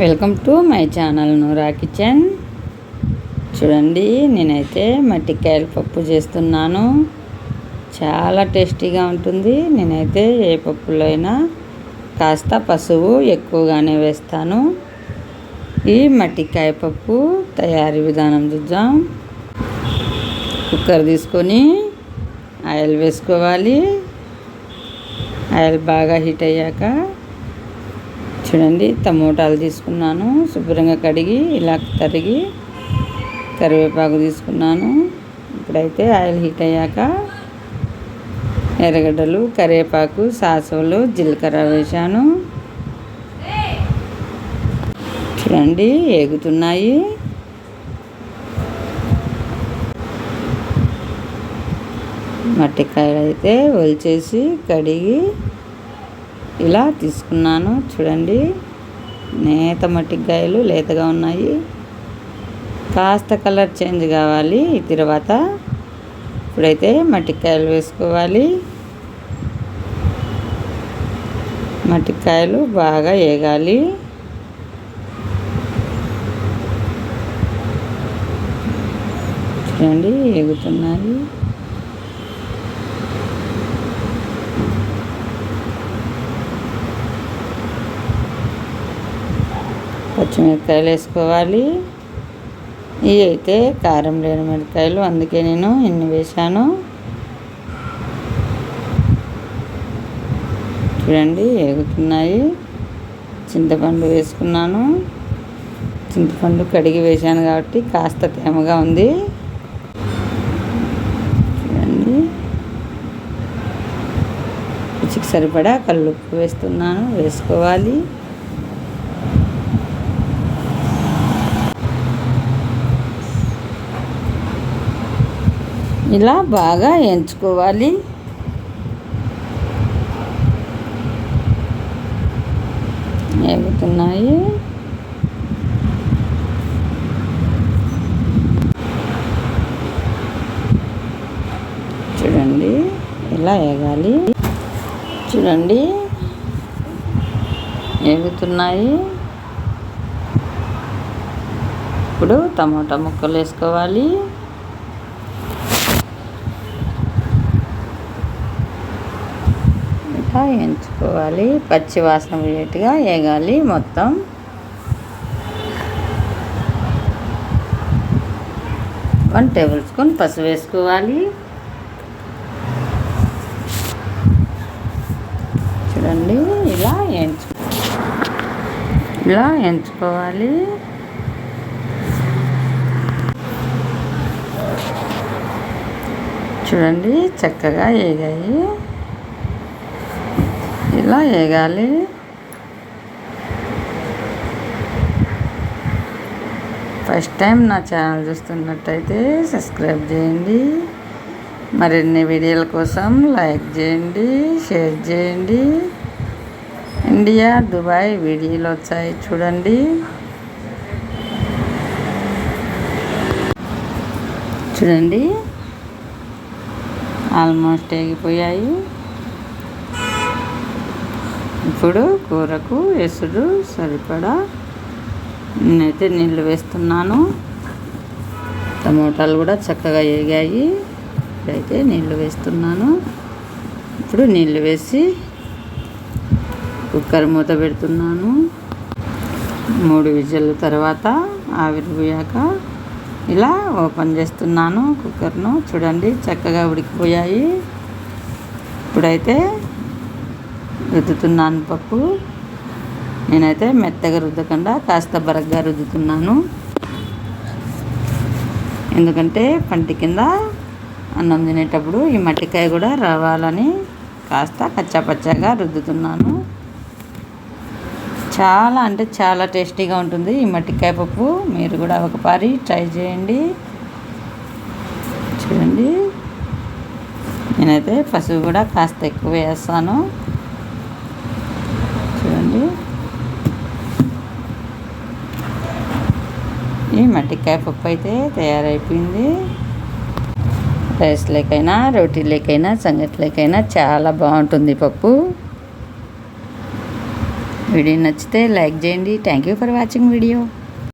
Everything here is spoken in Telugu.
Welcome to my channel Noora kitchen. చూడండి, నేనైతే మట్టికాయల పప్పు చేస్తున్నాను. చాలా టేస్టీగా ఉంటుంది. నేనైతే ఏ పప్పులో అయినా కాస్త పసుపు ఎక్కువగానే వేస్తాను. ఈ మట్టికాయ పప్పు తయారీ విధానం చూద్దాం. కుక్కర్ తీసుకొని ఆయిల్ వేసుకోవాలి. ఆయిల్ బాగా హీట్ అయ్యాక చూడండి, టమోటాలు తీసుకున్నాను. శుభ్రంగా కడిగి ఇలా తరిగి కరివేపాకు తీసుకున్నాను. ఇప్పుడైతే ఆయిల్ హీట్ అయ్యాక ఎర్రగడ్డలు, కరివేపాకు, సాసులు, జీలకర్ర వేశాను. చూడండి, ఏగుతున్నాయి. మట్టికాయలు అయితే ఒలిచేసి కడిగి ఇలా తీసుకున్నాను. చూడండి, నేత మట్టికాయలు లేతగా ఉన్నాయి. కాస్త కలర్ చేంజ్ కావాలి. ఈ తర్వాత ఇప్పుడైతే మట్టికాయలు వేసుకోవాలి. మట్టికాయలు బాగా వేగాలి. చూడండి, వేగుతున్నాయి. పచ్చిమిరపకాయలు వేసుకోవాలి. ఇవి అయితే కారం లేని మిరపకాయలు, అందుకే నేను ఇన్ని వేశాను. చూడండి, వేగుతున్నాయి. చింతపండు వేసుకున్నాను. చింతపండు కడిగి వేశాను కాబట్టి కాస్త తేమగా ఉంది. చూడండి, రుచికి సరిపడా కల్లుప్పు వేస్తున్నాను. వేసుకోవాలి. ఇలా బాగా వేయించుకోవాలి. వేగుతున్నాయి. చూడండి, ఇలా వేగాలి. చూడండి, వేగుతున్నాయి. ఇప్పుడు టమోటా ముక్కలు వేసుకోవాలి. వేయించుకోవాలి. పచ్చి వాసన పోయేట్టుగా వేగాలి మొత్తం. వన్ టేబుల్ స్పూన్ పసుపు వేసుకోవాలి. చూడండి, ఇలా వేయించుకోవాలి. చూడండి, చక్కగా వేగాయి. ఇలా వేగాలి. ఫస్ట్ టైం నా ఛానల్ చూస్తున్నట్టయితే సబ్స్క్రైబ్ చేయండి. మరిన్ని వీడియోల కోసం లైక్ చేయండి, షేర్ చేయండి. ఇండియా, దుబాయ్ వీడియోలు వచ్చాయి చూడండి. చూడండి, ఆల్మోస్ట్ వేగిపోయాయి. ఇప్పుడు కూరకు ఎసురు సరిపడా నేనైతే నీళ్ళు వేస్తున్నాను. టమోటాలు కూడా చక్కగా వేగాయి. ఇప్పుడైతే నీళ్ళు వేస్తున్నాను. ఇప్పుడు నీళ్ళు వేసి కుక్కర్ మూత పెడుతున్నాను. 3 విజిల్ తర్వాత ఆవిరి పోయాక ఇలా ఓపెన్ చేస్తున్నాను కుక్కర్ను. చూడండి, చక్కగా ఉడికిపోయాయి. ఇప్పుడైతే రుద్దుతున్నాను పప్పు. నేనైతే మెత్తగా రుద్దకుండా కాస్త బరగ్గా రుద్దుతున్నాను. ఎందుకంటే పంటి కింద అన్నం తినేటప్పుడు ఈ మట్టికాయ కూడా రావాలని కాస్త కచ్చాపచ్చాగా రుద్దుతున్నాను. చాలా అంటే చాలా టేస్టీగా ఉంటుంది ఈ మట్టికాయ పప్పు. మీరు కూడా ఒకసారి ట్రై చేయండి. చూడండి, నేనైతే పసుపు కూడా కాస్త ఎక్కువ వేస్తాను. చూడండి, ఈ మట్టికాయ పప్పు అయితే తయారైపోయింది. రైస్ లేకైనా, రోటీ లేకైనా, సంగటి లేకైనా చాలా బాగుంటుంది పప్పు. వీడియో నచ్చితే లైక్ చేయండి. Thank you for watching video.